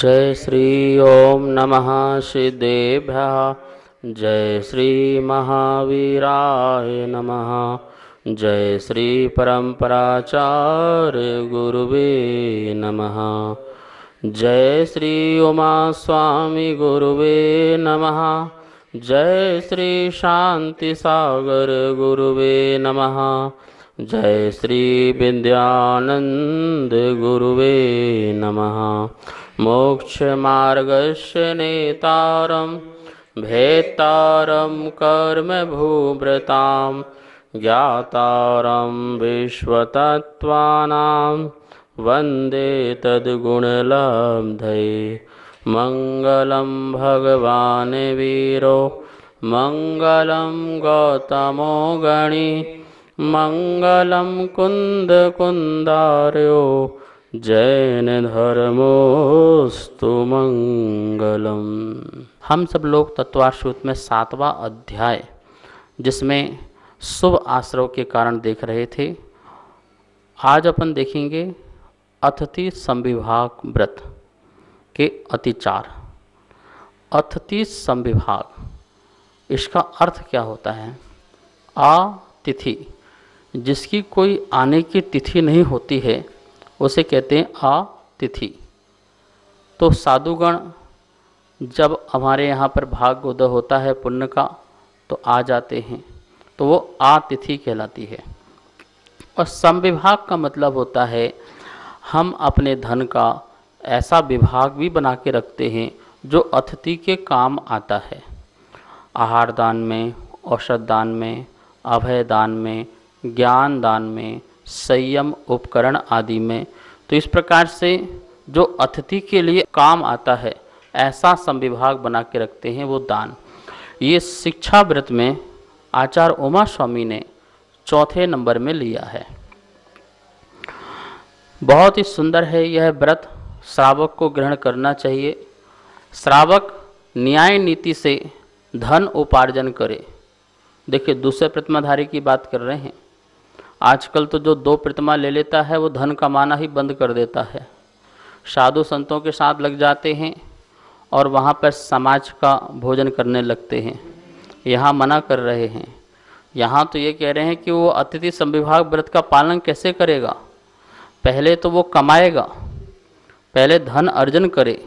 जय श्री ओम नमः सिद्धेभ्यः। जय श्री महावीराय नमः। जय श्री परम्पराचार्य गुरुवे नमः। जय श्री उमा स्वामी गुरुवे नमः। जय श्री शांति सागर गुरुवे नमः। जय श्री विद्यानंद गुरुवे नमः। मोक्ष मार्गस्य नेतारं भेत्तारं कर्म भूभृतां ज्ञातारं विश्वतत्त्वानां वन्दे तद्गुणलब्धये। मंगलं भगवान् वीरो मंगलं गौतमो गणी मंगलं कुंदकुंदार्यो जैन धर्मोस्तु मंगलम। हम सब लोग तत्वाश्रुत में 7वां अध्याय जिसमें शुभ आश्रव के कारण देख रहे थे। आज अपन देखेंगे अतिथि संविभाग व्रत के अतिचार। अतिथि संविभाग, इसका अर्थ क्या होता है? अतिथि, जिसकी कोई आने की तिथि नहीं होती है उसे कहते हैं अतिथि। तो साधुगण जब हमारे यहाँ पर भाग्योदय होता है पुण्य का तो आ जाते हैं, तो वो अतिथि कहलाती है। और संविभाग का मतलब होता है हम अपने धन का ऐसा विभाग भी बना के रखते हैं जो अतिथि के काम आता है। आहार दान में, औषध दान में, अभय दान में, ज्ञान दान में, संयम उपकरण आदि में। तो इस प्रकार से जो अतिथि के लिए काम आता है ऐसा संविभाग बना के रखते हैं वो दान। ये शिक्षा व्रत में आचार्य उमा स्वामी ने 4थे नंबर में लिया है। बहुत ही सुंदर है यह व्रत, श्रावक को ग्रहण करना चाहिए। श्रावक न्याय नीति से धन उपार्जन करे। देखिए, दूसरे प्रतिमाधारी की बात कर रहे हैं। आजकल तो जो 2 प्रतिमा ले लेता है वो धन कमाना ही बंद कर देता है। साधु संतों के साथ लग जाते हैं और वहाँ पर समाज का भोजन करने लगते हैं। यहाँ मना कर रहे हैं। यहाँ तो ये कह रहे हैं कि वो अतिथि संविभाग व्रत का पालन कैसे करेगा। पहले तो वो कमाएगा, पहले धन अर्जन करे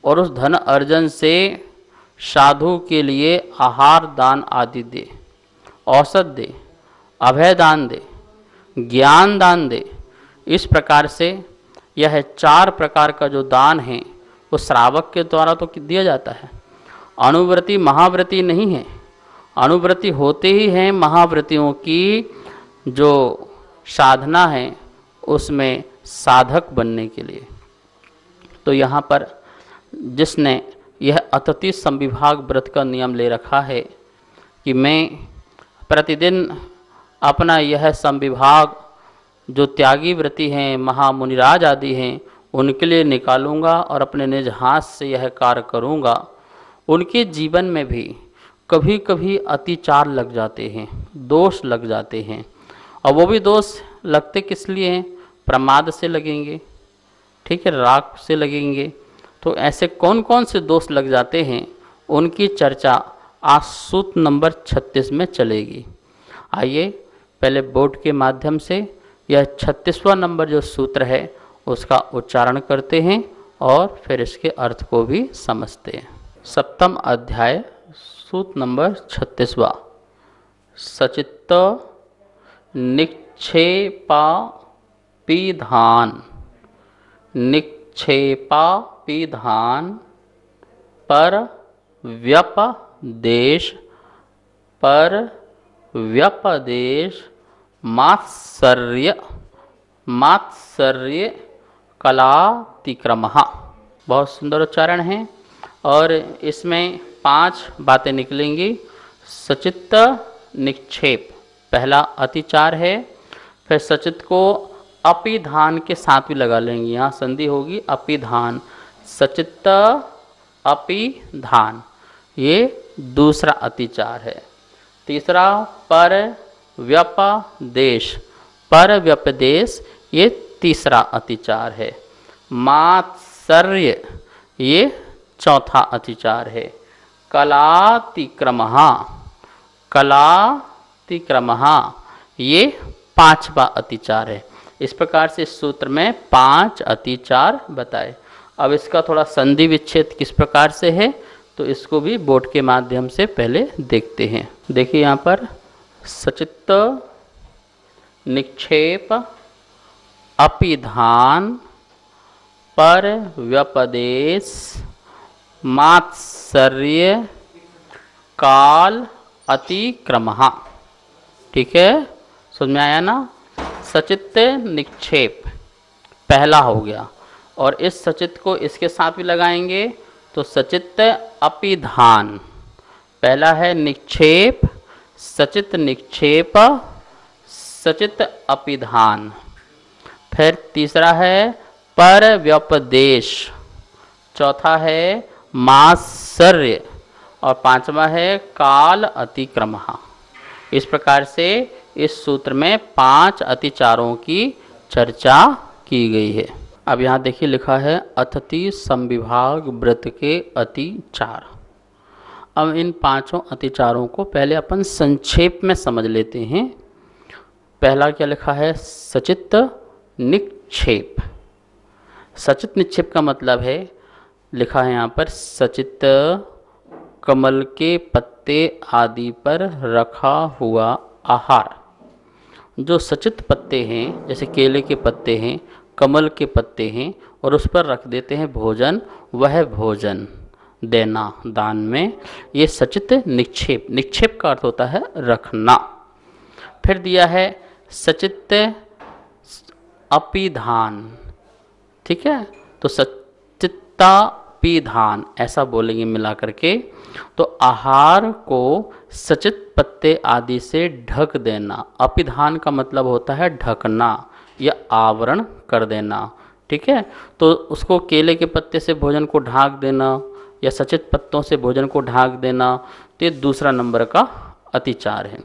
और उस धन अर्जन से साधु के लिए आहार दान आदि दे, औषध दे, अभय दान दे, ज्ञान दान दे। इस प्रकार से यह 4 प्रकार का जो दान है वो श्रावक के द्वारा तो दिया जाता है। अनुव्रती महाव्रती नहीं है, अनुव्रती होते ही हैं महाव्रतियों की जो साधना है उसमें साधक बनने के लिए। तो यहाँ पर जिसने यह अतिथि संविभाग व्रत का नियम ले रखा है कि मैं प्रतिदिन अपना यह संविभाग जो त्यागी व्रती हैं, महामुनिराज आदि हैं, उनके लिए निकालूंगा और अपने निज हाथ से यह कार्य करूंगा। उनके जीवन में भी कभी कभी अतिचार लग जाते हैं, दोष लग जाते हैं। और वो भी दोष लगते किस लिए हैं? प्रमाद से लगेंगे, ठीक है, राग से लगेंगे। तो ऐसे कौन कौन से दोष लग जाते हैं उनकी चर्चा आज सूत्र नंबर 36 में चलेगी। आइए पहले बोर्ड के माध्यम से यह 36वां नंबर जो सूत्र है उसका उच्चारण करते हैं और फिर इसके अर्थ को भी समझते हैं। 7वां अध्याय, सूत्र नंबर 36वां। सचित्त निक्षेपापिधान। निक्षेपापिधान पर व्यपदेश, पर व्यपदेश मात्सर्य, मात्सर्य कलातिक्रमः। बहुत सुंदर उच्चारण है और इसमें 5 बातें निकलेंगी। सचित्त निक्षेप पहला अतिचार है। फिर सचित को अपिधान के साथ भी लगा लेंगे, यहाँ संधि होगी अपिधान। सचित्त अपिधान ये दूसरा अतिचार है। तीसरा पर व्यपदेश, पर व्यपदेश ये तीसरा अतिचार है। मात्सर्य ये चौथा अतिचार है। कलातिक्रमः, कलातिक्रमः ये पांचवा अतिचार है। इस प्रकार से इस सूत्र में 5 अतिचार बताए। अब इसका थोड़ा संधि विच्छेद किस प्रकार से है तो इसको भी बोर्ड के माध्यम से पहले देखते हैं। देखिए यहाँ पर सचित्त, निक्षेप, अपिधान, पर व्यपदेश, मात्सर्य, काल, अतिक्रमः। ठीक है, समझ में आया ना। सचित्त निक्षेप पहला हो गया, और इस सचित्त को इसके साथ भी लगाएंगे तो सचित्त अपिधान पहला है, निक्षेप, सचित्त निक्षेप, सचित्त अपिधान। फिर तीसरा है पर व्यपदेश, चौथा है मात्सर्य, और पांचवा है काल अतिक्रमः। इस प्रकार से इस सूत्र में 5 अतिचारों की चर्चा की गई है। अब यहाँ देखिए लिखा है अतिथि संविभाग व्रत के अतिचार। अब इन 5 अतिचारों को पहले अपन संक्षेप में समझ लेते हैं। पहला क्या लिखा है, सचित्त निक्षेप। सचित्त निक्षेप का मतलब है, लिखा है यहाँ पर, सचित्त कमल के पत्ते आदि पर रखा हुआ आहार। जो सचित्त पत्ते हैं, जैसे केले के पत्ते हैं, कमल के पत्ते हैं, और उस पर रख देते हैं भोजन, वह भोजन देना दान में, ये सचित्त निक्षेप। निक्षेप का अर्थ होता है रखना। फिर दिया है सचित्त अपिधान। ठीक है, तो सचित्तापिधान ऐसा बोलेंगे मिला करके। तो आहार को सचित्त पत्ते आदि से ढक देना। अपिधान का मतलब होता है ढकना या आवरण कर देना। ठीक है, तो उसको केले के पत्ते से भोजन को ढाक देना या सचित्त पत्तों से भोजन को ढाक देना, तो ये दूसरा नंबर का अतिचार है।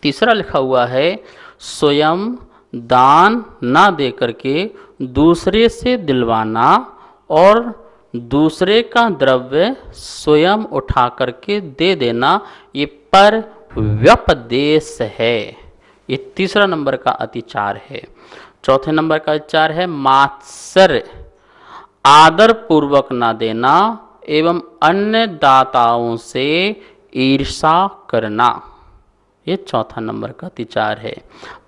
तीसरा लिखा हुआ है स्वयं दान ना दे करके दूसरे से दिलवाना और दूसरे का द्रव्य स्वयं उठा करके दे देना, ये पर व्यपदेश है। ये तीसरा नंबर का अतिचार है। चौथे नंबर का अतिचार है मात्सर्य, आदर पूर्वक ना देना एवं अन्य दाताओं से ईर्षा करना, ये चौथा नंबर का अतिचार है।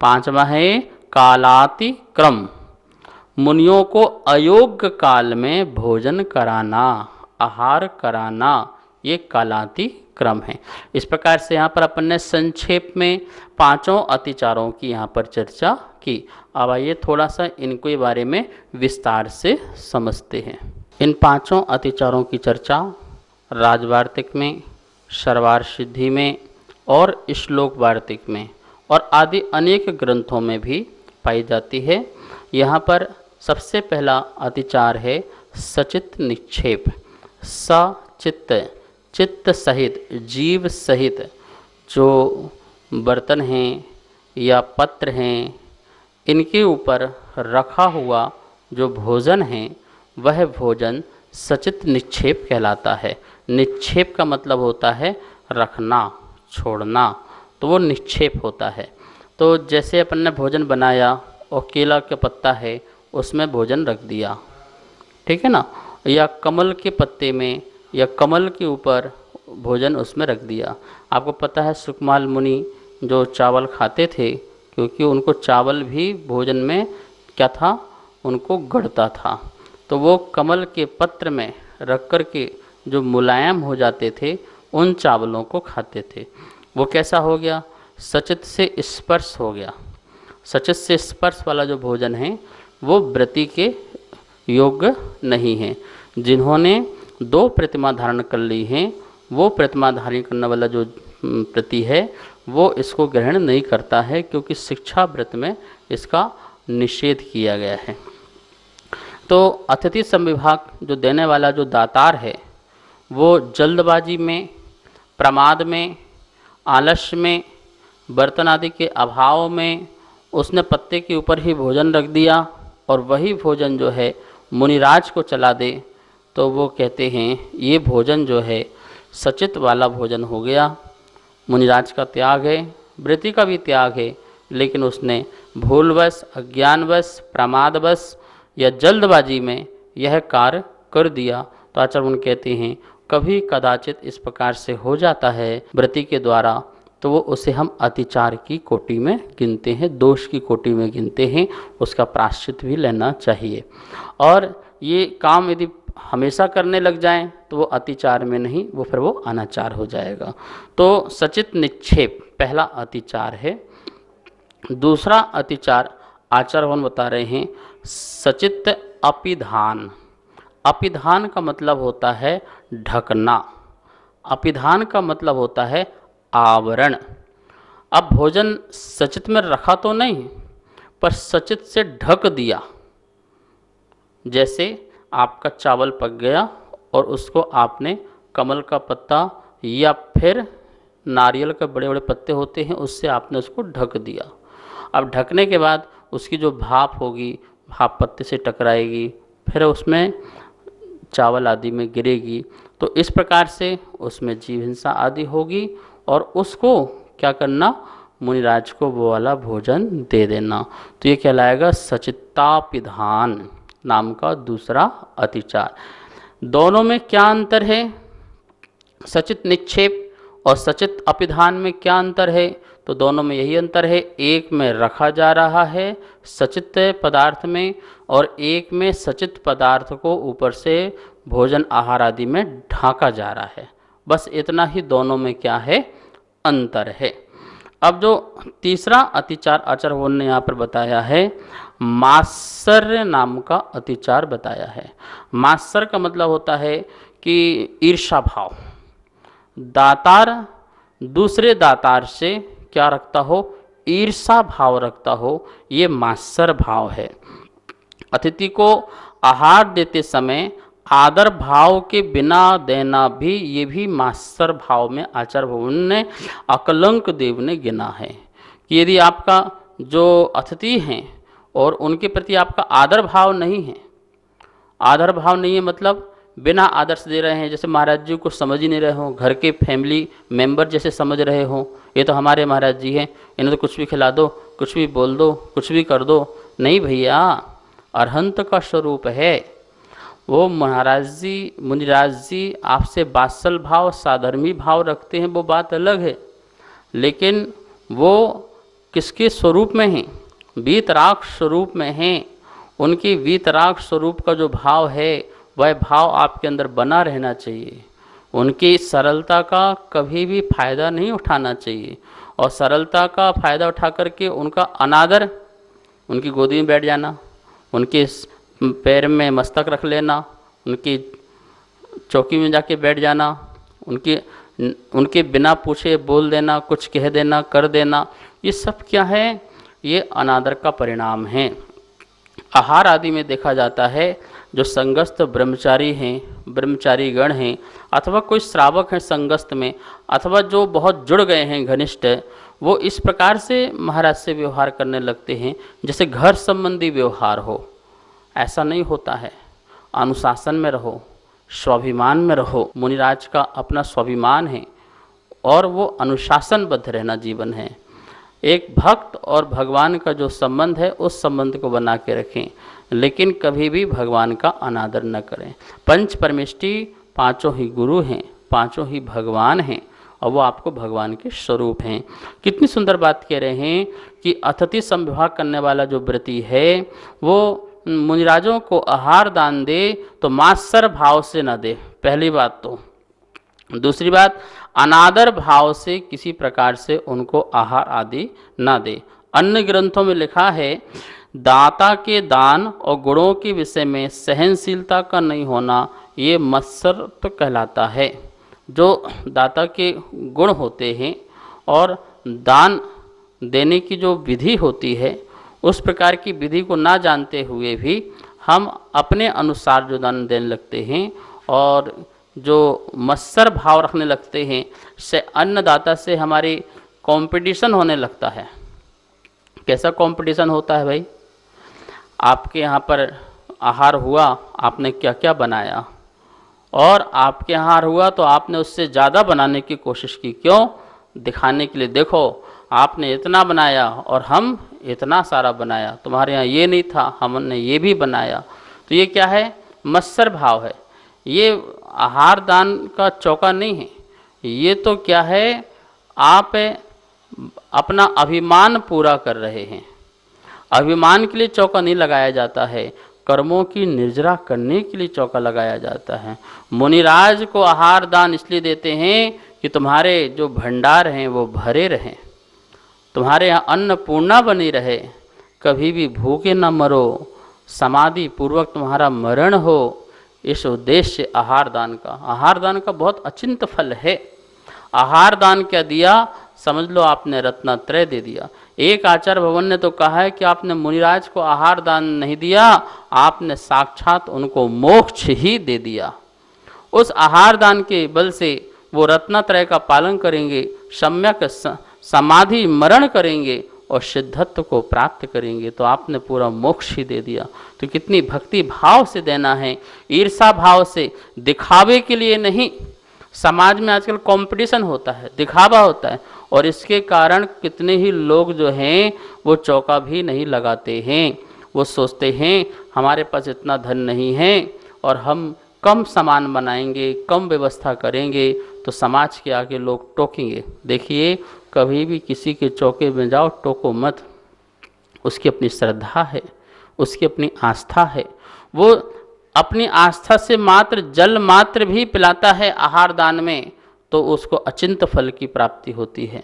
पांचवा है कालातिक्रम, मुनियों को अयोग्य काल में भोजन कराना, आहार कराना, ये कालातिक्रम है। इस प्रकार से यहाँ पर अपन ने संक्षेप में 5 अतिचारों की यहाँ पर चर्चा की। अब आइए थोड़ा सा इनके बारे में विस्तार से समझते हैं। इन 5 अतिचारों की चर्चा राजवार्तिक में, शर्वार सिद्धि में और श्लोक वार्तिक में और आदि अनेक ग्रंथों में भी पाई जाती है। यहाँ पर सबसे पहला अतिचार है सचित्त निक्षेप। सचित्त, चित्त सहित, जीव सहित जो बर्तन हैं या पत्र हैं, इनके ऊपर रखा हुआ जो भोजन है वह भोजन सचित्त निक्षेप कहलाता है। निक्षेप का मतलब होता है रखना, छोड़ना, तो वो निक्षेप होता है। तो जैसे अपन ने भोजन बनाया और केला का पत्ता है उसमें भोजन रख दिया, ठीक है ना, या कमल के पत्ते में या कमल के ऊपर भोजन उसमें रख दिया। आपको पता है सुकमाल मुनि जो चावल खाते थे, क्योंकि उनको चावल भी भोजन में क्या था, उनको गड़ता था, तो वो कमल के पत्र में रख कर के जो मुलायम हो जाते थे उन चावलों को खाते थे। वो कैसा हो गया, सचित्त से स्पर्श हो गया। सचित्त से स्पर्श वाला जो भोजन है वो व्रती के योग्य नहीं है। जिन्होंने 2 प्रतिमा धारण कर ली हैं, वो प्रतिमा धारण करने वाला जो प्रति है वो इसको ग्रहण नहीं करता है, क्योंकि शिक्षा व्रत में इसका निषेध किया गया है। तो अतिथि संविभाग जो देने वाला जो दातार है वो जल्दबाजी में, प्रमाद में, आलस्य में, बर्तन आदि के अभाव में उसने पत्ते के ऊपर ही भोजन रख दिया और वही भोजन जो है मुनिराज को चला दे, तो वो कहते हैं ये भोजन जो है सचित वाला भोजन हो गया। मुनिराज का त्याग है, वृत्ति का भी त्याग है, लेकिन उसने भूलवश, अज्ञानवश, प्रमादवश या जल्दबाजी में यह कार्य कर दिया। तो आचार्य मुनि कहते हैं कभी कदाचित इस प्रकार से हो जाता है वृत्ति के द्वारा, तो वो उसे हम अतिचार की कोटि में गिनते हैं, दोष की कोटि में गिनते हैं, उसका प्रायश्चित भी लेना चाहिए। और ये काम यदि हमेशा करने लग जाएं तो वो अतिचार में नहीं, वो फिर वो अनाचार हो जाएगा। तो सचित निक्षेप पहला अतिचार है। दूसरा अतिचार आचार्यवन बता रहे हैं सचित अपिधान। अपिधान का मतलब होता है ढकना, अपिधान का मतलब होता है आवरण। अब भोजन सचित में रखा तो नहीं, पर सचित से ढक दिया। जैसे आपका चावल पक गया और उसको आपने कमल का पत्ता या फिर नारियल के बड़े बड़े पत्ते होते हैं उससे आपने उसको ढक दिया। अब ढकने के बाद उसकी जो भाप होगी, भाप पत्ते से टकराएगी, फिर उसमें चावल आदि में गिरेगी। तो इस प्रकार से उसमें जीव हिंसा आदि होगी और उसको क्या करना, मुनिराज को वो वाला भोजन दे देना। तो ये कहलाएगा सचित्तापिधान नाम का दूसरा अतिचार। दोनों में क्या अंतर है? सचित निक्षेप और सचित अपिधान में क्या अंतर है? तो दोनों में यही अंतर है, एक में रखा जा रहा है सचित पदार्थ में और एक में सचित पदार्थ को ऊपर से भोजन आहार आदि में ढाका जा रहा है। बस इतना ही दोनों में क्या है, अंतर है। अब जो तीसरा अतिचार आचार्य ने यहाँ पर बताया है, मात्सर्य नाम का अतिचार बताया है। मात्सर्य का मतलब होता है कि ईर्षा भाव, दातार दूसरे दातार से क्या रखता हो, ईर्षा भाव रखता हो, ये मात्सर्य भाव है। अतिथि को आहार देते समय आदर भाव के बिना देना भी, ये भी मात्सर्य भाव में आचार्य भवन ने अकलंक देव ने गिना है कि यदि आपका जो अतिथि हैं और उनके प्रति आपका आदर भाव नहीं है, आदर भाव नहीं है मतलब बिना आदर से दे रहे हैं, जैसे महाराज जी को समझ ही नहीं रहे हो, घर के फैमिली मेंबर जैसे समझ रहे हो, ये तो हमारे महाराज जी हैं, इन्हें तो कुछ भी खिला दो, कुछ भी बोल दो, कुछ भी कर दो। नहीं भैया, अरहंत का स्वरूप है वो। महाराज जी, मुनिराज जी आपसे वात्सल भाव, साधर्मी भाव रखते हैं, वो बात अलग है, लेकिन वो किसके स्वरूप में हैं? वीतराग स्वरूप में हैं। उनकी वीतराग स्वरूप का जो भाव है वह भाव आपके अंदर बना रहना चाहिए। उनकी सरलता का कभी भी फायदा नहीं उठाना चाहिए, और सरलता का फायदा उठा करके उनका अनादर, उनकी गोदी में बैठ जाना, उनके पैर में मस्तक रख लेना, उनकी चौकी में जाके बैठ जाना, उनके बिना पूछे बोल देना, कुछ कह देना, कर देना, ये सब क्या है? ये अनादर का परिणाम है। आहार आदि में देखा जाता है जो संगस्थ ब्रह्मचारी हैं, ब्रह्मचारी गण हैं, अथवा कोई श्रावक हैं संगस्थ में, अथवा जो बहुत जुड़ गए हैं घनिष्ठ, वो इस प्रकार से महाराज से व्यवहार करने लगते हैं जैसे घर संबंधी व्यवहार हो। ऐसा नहीं होता है। अनुशासन में रहो, स्वाभिमान में रहो। मुनिराज का अपना स्वाभिमान है और वो अनुशासनबद्ध रहना जीवन है। एक भक्त और भगवान का जो संबंध है उस संबंध को बना के रखें, लेकिन कभी भी भगवान का अनादर न करें। पंच परमेष्टि पांचों ही गुरु हैं, पांचों ही भगवान हैं और वो आपको भगवान के स्वरूप हैं। कितनी सुंदर बात कह रहे हैं कि अतिथि संविभाग करने वाला जो व्रती है वो मुनिराजों को आहार दान दे तो मात्सर्य भाव से न दे, पहली बात तो। दूसरी बात, अनादर भाव से किसी प्रकार से उनको आहार आदि ना दे। अन्य ग्रंथों में लिखा है दाता के दान और गुणों के विषय में सहनशीलता का नहीं होना ये मत्सर्य कहलाता है। जो दाता के गुण होते हैं और दान देने की जो विधि होती है उस प्रकार की विधि को ना जानते हुए भी हम अपने अनुसार जो दान देने लगते हैं और जो मत्सर भाव रखने लगते हैं, से अन्नदाता से हमारी कंपटीशन होने लगता है। कैसा कंपटीशन होता है भाई? आपके यहाँ पर आहार हुआ, आपने क्या क्या बनाया, और आपके यहाँ हार हुआ तो आपने उससे ज़्यादा बनाने की कोशिश की। क्यों? दिखाने के लिए, देखो आपने इतना बनाया और हम इतना सारा बनाया, तुम्हारे यहाँ ये नहीं था, हमने ये भी बनाया। तो ये क्या है? मत्सर भाव है। ये आहार दान का चौका नहीं है, ये तो क्या है, आप अपना अभिमान पूरा कर रहे हैं। अभिमान के लिए चौका नहीं लगाया जाता है, कर्मों की निर्जरा करने के लिए चौका लगाया जाता है। मुनिराज को आहार दान इसलिए देते हैं कि तुम्हारे जो भंडार हैं वो भरे रहें, तुम्हारे यहाँ अन्नपूर्णा बनी रहे, कभी भी भूखे न मरो, समाधि पूर्वक तुम्हारा मरण हो। इस उद्देश्य आहार दान का बहुत अचिंत फल है। आहार दान क्या दिया? समझ लो आपने रत्नत्रय दे दिया। एक आचार्य भवन ने तो कहा है कि आपने मुनिराज को आहार दान नहीं दिया, आपने साक्षात उनको मोक्ष ही दे दिया। उस आहार दान के बल से वो रत्नत्रय का पालन करेंगे, सम्यक समाधि मरण करेंगे और सिद्धत्व को प्राप्त करेंगे। तो आपने पूरा मोक्ष ही दे दिया। तो कितनी भक्ति भाव से देना है, ईर्षा भाव से, दिखावे के लिए नहीं। समाज में आजकल कंपटीशन होता है, दिखावा होता है, और इसके कारण कितने ही लोग जो हैं वो चौका भी नहीं लगाते हैं। वो सोचते हैं हमारे पास इतना धन नहीं है और हम कम सामान बनाएंगे, कम व्यवस्था करेंगे तो समाज के आगे लोग टोकेंगे। देखिए, कभी भी किसी के चौके में जाओ, टोको मत। उसकी अपनी श्रद्धा है, उसकी अपनी आस्था है। वो अपनी आस्था से मात्र जल मात्र भी पिलाता है आहार दान में, तो उसको अचिंत फल की प्राप्ति होती है।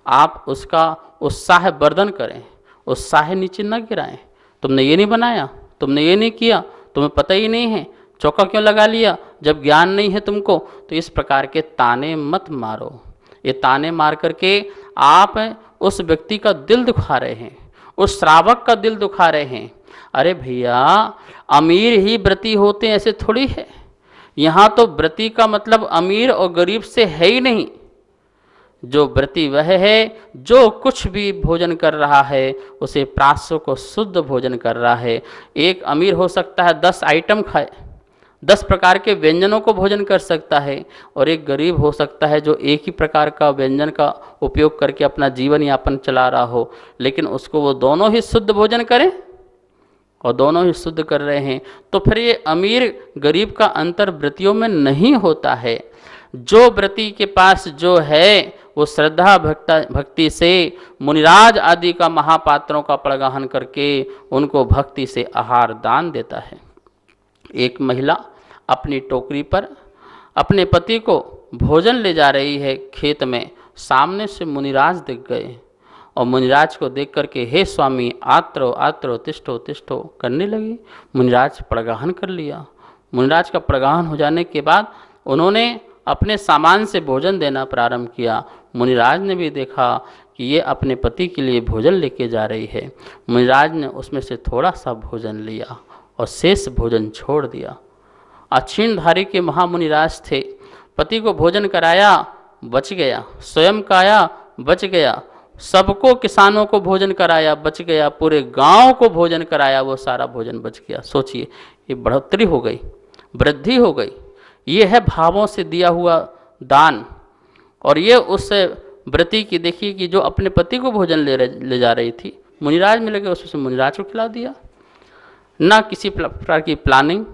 आप उसका उत्साह वर्धन करें, उत्साह नीचे न गिराएं। तुमने ये नहीं बनाया, तुमने ये नहीं किया, तुम्हें पता ही नहीं है, चौका क्यों लगा लिया, जब ज्ञान नहीं है तुमको। तो इस प्रकार के ताने मत मारो। ये ताने मार करके आप उस व्यक्ति का दिल दुखा रहे हैं, उस श्रावक का दिल दुखा रहे हैं। अरे भैया, अमीर ही व्रती होते हैं ऐसे थोड़ी है। यहाँ तो व्रती का मतलब अमीर और गरीब से है ही नहीं। जो व्रती वह है जो कुछ भी भोजन कर रहा है उसे प्राश्व को शुद्ध भोजन कर रहा है। एक अमीर हो सकता है 10 आइटम खाए, 10 प्रकार के व्यंजनों को भोजन कर सकता है, और एक गरीब हो सकता है जो एक ही प्रकार का व्यंजन का उपयोग करके अपना जीवन यापन चला रहा हो, लेकिन उसको वो दोनों ही शुद्ध भोजन करें और दोनों ही शुद्ध कर रहे हैं। तो फिर ये अमीर गरीब का अंतर व्रतियों में नहीं होता है। जो व्रती के पास जो है वो श्रद्धा भक्ति से मुनिराज आदि का महापात्रों का प्रगाहन करके उनको भक्ति से आहार दान देता है। एक महिला अपनी टोकरी पर अपने पति को भोजन ले जा रही है खेत में, सामने से मुनिराज दिख गए और मुनिराज को देख करके हे स्वामी आत्रो आत्रो तिष्ठो तिष्ठो करने लगी। मुनिराज प्रगाहन कर लिया। मुनिराज का प्रगाहन हो जाने के बाद उन्होंने अपने सामान से भोजन देना प्रारंभ किया। मुनिराज ने भी देखा कि ये अपने पति के लिए भोजन लेके जा रही है। मुनिराज ने उसमें से थोड़ा सा भोजन लिया और शेष भोजन छोड़ दिया। अक्षीणधारी के महामुनिराज थे, पति को भोजन कराया, बच गया, स्वयं खाया, बच गया, सबको किसानों को भोजन कराया, बच गया, पूरे गांव को भोजन कराया, वो सारा भोजन बच गया। सोचिए, ये बढ़ोतरी हो गई, वृद्धि हो गई। ये है भावों से दिया हुआ दान। और ये उस व्रती की देखिए कि जो अपने पति को भोजन ले जा रही थी, मुनिराज मिल गए, उसमें मुनिराज को खिला दिया। ना किसी प्रकार की प्लानिंग,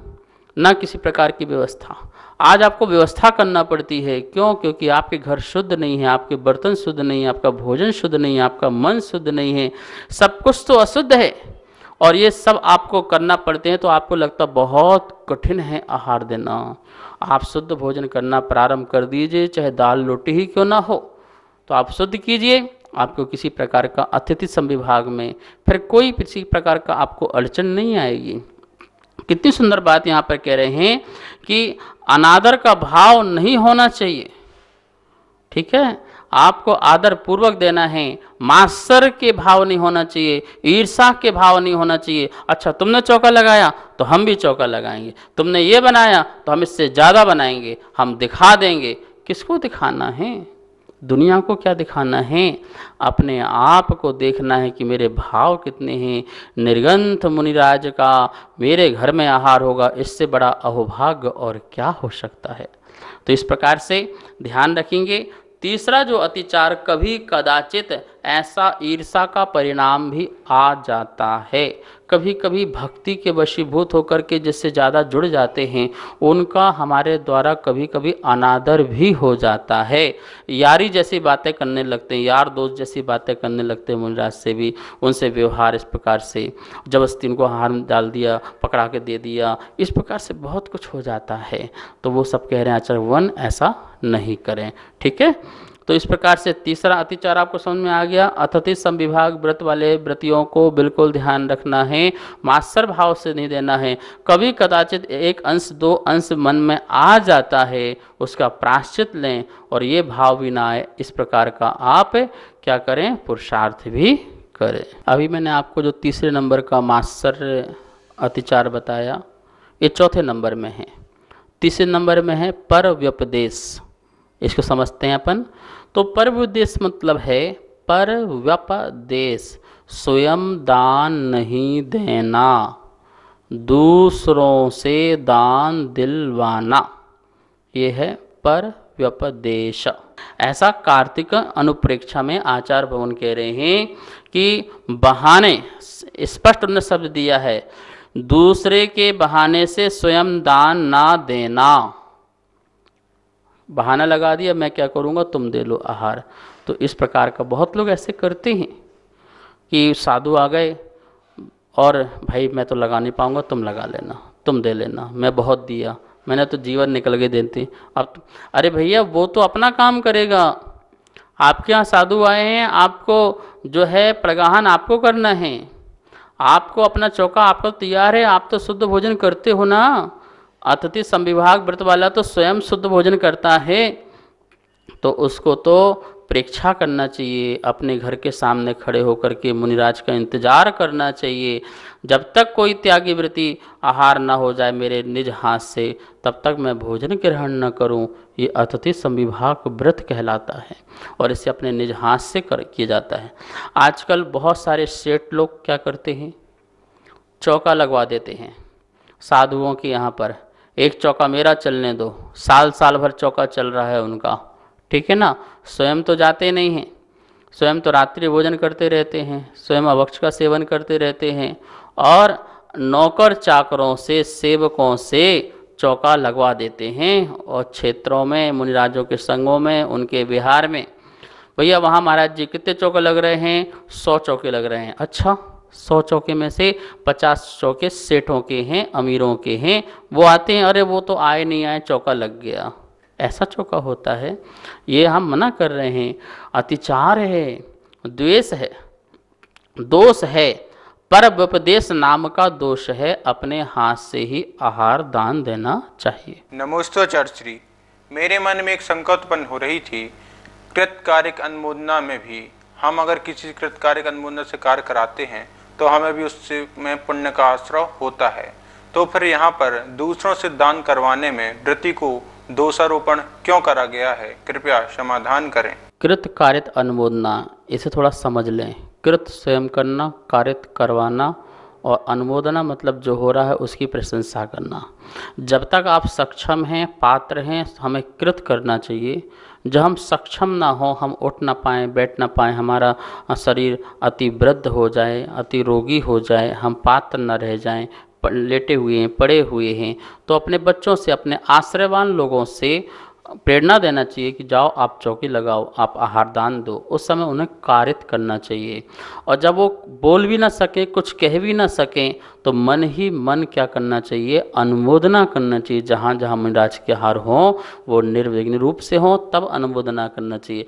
ना किसी प्रकार की व्यवस्था। आज आपको व्यवस्था करना पड़ती है। क्यों? क्योंकि आपके घर शुद्ध नहीं है, आपके बर्तन शुद्ध नहीं है, आपका भोजन शुद्ध नहीं है, आपका मन शुद्ध नहीं है, सब कुछ तो अशुद्ध है। और ये सब आपको करना पड़ते हैं तो आपको लगता बहुत कठिन है आहार देना। आप शुद्ध भोजन करना प्रारंभ कर दीजिए, चाहे दाल रोटी ही क्यों ना हो, तो आप शुद्ध कीजिए। आपको किसी प्रकार का अतिथि संविभाग में फिर कोई किसी प्रकार का आपको अड़चन नहीं आएगी। कितनी सुंदर बात यहाँ पर कह रहे हैं कि अनादर का भाव नहीं होना चाहिए। ठीक है, आपको आदर पूर्वक देना है, मात्सर के भाव नहीं होना चाहिए, ईर्षा के भाव नहीं होना चाहिए। अच्छा, तुमने चौका लगाया तो हम भी चौका लगाएंगे, तुमने ये बनाया तो हम इससे ज़्यादा बनाएंगे, हम दिखा देंगे। किसको दिखाना है? दुनिया को क्या दिखाना है, अपने आप को देखना है कि मेरे भाव कितने हैं। निर्गंथ मुनिराज का मेरे घर में आहार होगा, इससे बड़ा अहोभाग्य और क्या हो सकता है। तो इस प्रकार से ध्यान रखेंगे। तीसरा जो अतिचार, कभी कदाचित ऐसा ईर्षा का परिणाम भी आ जाता है। कभी कभी भक्ति के वशीभूत होकर के जिससे ज़्यादा जुड़ जाते हैं उनका हमारे द्वारा कभी कभी अनादर भी हो जाता है। यारी जैसी बातें करने लगते हैं, यार दोस्त जैसी बातें करने लगते हैं मुनिराज से भी, उनसे व्यवहार इस प्रकार से, जबरदस्ती उनको हार डाल दिया, पकड़ा के दे दिया, इस प्रकार से बहुत कुछ हो जाता है। तो वो सब कह रहे हैं आचार्य वन ऐसा नहीं करें। ठीक है, तो इस प्रकार से तीसरा अतिचार आपको समझ में आ गया। अतिथि संविभाग व्रत वाले व्रतियों को बिल्कुल ध्यान रखना है, मात्सर भाव से नहीं देना है। कभी कदाचित एक अंश दो अंश मन में आ जाता है, उसका प्रायश्चित लें और ये भाव भी ना आए, इस प्रकार का आप क्या करें, पुरुषार्थ भी करें। अभी मैंने आपको जो तीसरे नंबर का मात्सर अतिचार बताया, ये चौथे नंबर में है। तीसरे नंबर में है पर व्यपदेश। इसको समझते हैं अपन। तो पर व्यपदेश मतलब है पर व्यपदेश, स्वयं दान नहीं देना, दूसरों से दान दिलवाना, ये है पर व्यपदेश। ऐसा कार्तिक अनुप्रेक्षा में आचार्य भगवान कह रहे हैं कि बहाने, स्पष्ट उन्होंने शब्द दिया है, दूसरे के बहाने से स्वयं दान ना देना। बहाना लगा दिया, मैं क्या करूँगा, तुम दे लो आहार। तो इस प्रकार का बहुत लोग ऐसे करते हैं कि साधु आ गए और भाई मैं तो लगा नहीं पाऊँगा, तुम लगा लेना, तुम दे लेना, मैं बहुत दिया, मैंने तो जीवन निकल के देती। अब अरे भैया वो तो अपना काम करेगा, आपके यहाँ साधु आए हैं, आपको जो है प्रगाहन आपको करना है, आपको अपना चौका आपको तैयार है, आप तो शुद्ध भोजन करते हो ना। अतिथि संविभाग व्रत वाला तो स्वयं शुद्ध भोजन करता है, तो उसको तो प्रेक्षा करना चाहिए, अपने घर के सामने खड़े होकर के मुनिराज का इंतजार करना चाहिए। जब तक कोई त्यागी व्रती आहार न हो जाए मेरे निज हाथ से, तब तक मैं भोजन ग्रहण न करूं। ये अतिथि संविभाग व्रत कहलाता है और इसे अपने निज हाथ से किया जाता है। आजकल बहुत सारे सेठ लोग क्या करते हैं, चौका लगवा देते हैं साधुओं के यहाँ पर, एक चौका मेरा चलने दो, साल साल भर चौका चल रहा है उनका, ठीक है ना। स्वयं तो जाते नहीं हैं, स्वयं तो रात्रि भोजन करते रहते हैं, स्वयं अभक्ष का सेवन करते रहते हैं और नौकर चाकरों से, सेवकों से चौका लगवा देते हैं। और क्षेत्रों में, मुनिराजों के संगों में, उनके विहार में, भैया वहाँ महाराज जी कितने चौके लग रहे हैं, 100 चौके लग रहे हैं। अच्छा, 100 चौके में से 50 चौके सेठों के हैं, अमीरों के हैं। वो आते हैं, अरे वो तो आए नहीं आए, चौका लग गया। ऐसा चौका होता है, ये हम मना कर रहे हैं। अतिचार है, द्वेष है, दोष है, पर व्यपदेश नाम का दोष है। अपने हाथ से ही आहार दान देना चाहिए। नमोस्तुश्री। मेरे मन में एक शंका उत्पन्न हो रही थी, कृतकार्यक अनुमोदना में भी हम अगर किसी कृतकार्यक अनुमोदना से कार्य कराते हैं तो हमें भी उससे में पुण्य का आश्रय होता है, तो फिर यहाँ पर दूसरों से दान करवाने में व्रती को दोषारोपण क्यों करा गया है, कृपया समाधान करें। कृत कारित अनुमोदना, इसे थोड़ा समझ लें। कृत स्वयं करना, कारित करवाना, और अनुमोदना मतलब जो हो रहा है उसकी प्रशंसा करना। जब तक आप सक्षम हैं, पात्र हैं, हमें कृत करना चाहिए। जब हम सक्षम ना हो, हम उठ ना पाएँ, बैठ ना पाएँ, हमारा शरीर अति वृद्ध हो जाए, अति रोगी हो जाए, हम पात्र न रह जाएं, लेटे हुए हैं, पड़े हुए हैं, तो अपने बच्चों से, अपने आश्रयवान लोगों से प्रेरणा देना चाहिए कि जाओ आप चौकी लगाओ, आप आहार दान दो। उस समय उन्हें कारित करना चाहिए। और जब वो बोल भी ना सके, कुछ कह भी ना सकें, तो मन ही मन क्या करना चाहिए, अनुमोदना करना चाहिए। जहाँ जहाँ मुनिराज के आहार हों वो निर्विघ्न रूप से हों, तब अनुमोदना करना चाहिए।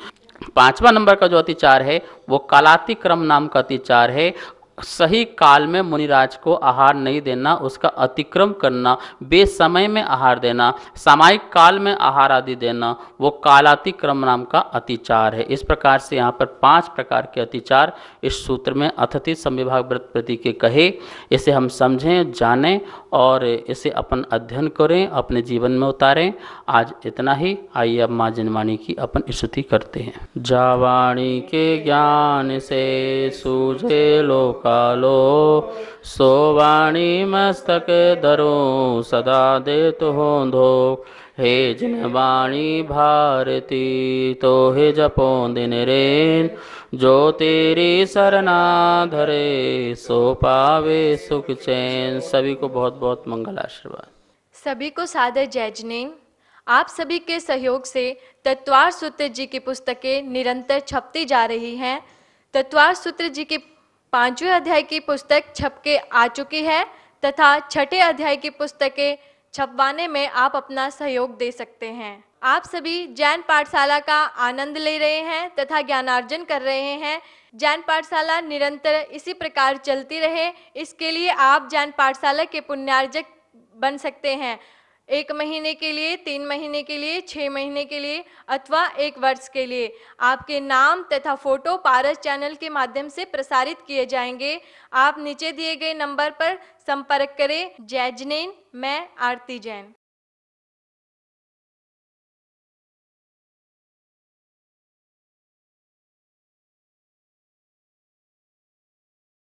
5वां नंबर का जो अतिचार है वो कालातिक्रम नाम का अतिचार है। सही काल में मुनिराज को आहार नहीं देना, उसका अतिक्रम करना, बेसमय में आहार देना, सामयिक काल में आहार आदि देना, वो कालातिक्रम नाम का अतिचार है। इस प्रकार से यहाँ पर 5 प्रकार के अतिचार इस सूत्र में अतिथि समविभाग व्रत प्रति के कहे। इसे हम समझें, जानें और इसे अपन अध्ययन करें, अपने जीवन में उतारें। आज इतना ही। आइए अब माँ जिनवाणी की अपन स्तुति करते हैं। जावाणी के ज्ञान से सूझे लोकालो, सो वाणी मस्तक धरो सदा देत हो धो। हे जिनवाणी भारती तो हे जपो दिन रेन, जो तेरी सरना धरे सो पावे सुख चैन। सभी को बहुत बहुत मंगल आशीर्वाद। सभी को सादर जय जिनेन्द्र। आप सभी के सहयोग से तत्वार सूत्र जी की पुस्तकें निरंतर छपती जा रही हैं। तत्वार सूत्र जी के 5वें अध्याय की पुस्तक छप के आ चुकी है तथा 6ठे अध्याय की पुस्तकें छपवाने में आप अपना सहयोग दे सकते हैं। आप सभी जैन पाठशाला का आनंद ले रहे हैं तथा ज्ञानार्जन कर रहे हैं। जैन पाठशाला निरंतर इसी प्रकार चलती रहे, इसके लिए आप जैन पाठशाला के पुण्यार्जक बन सकते हैं। 1 महीने के लिए, 3 महीने के लिए, 6 महीने के लिए अथवा 1 वर्ष के लिए आपके नाम तथा फोटो पारस चैनल के माध्यम से प्रसारित किए जाएंगे। आप नीचे दिए गए नंबर पर संपर्क करें। जय जिनेन्द्र। मैं आरती जैन।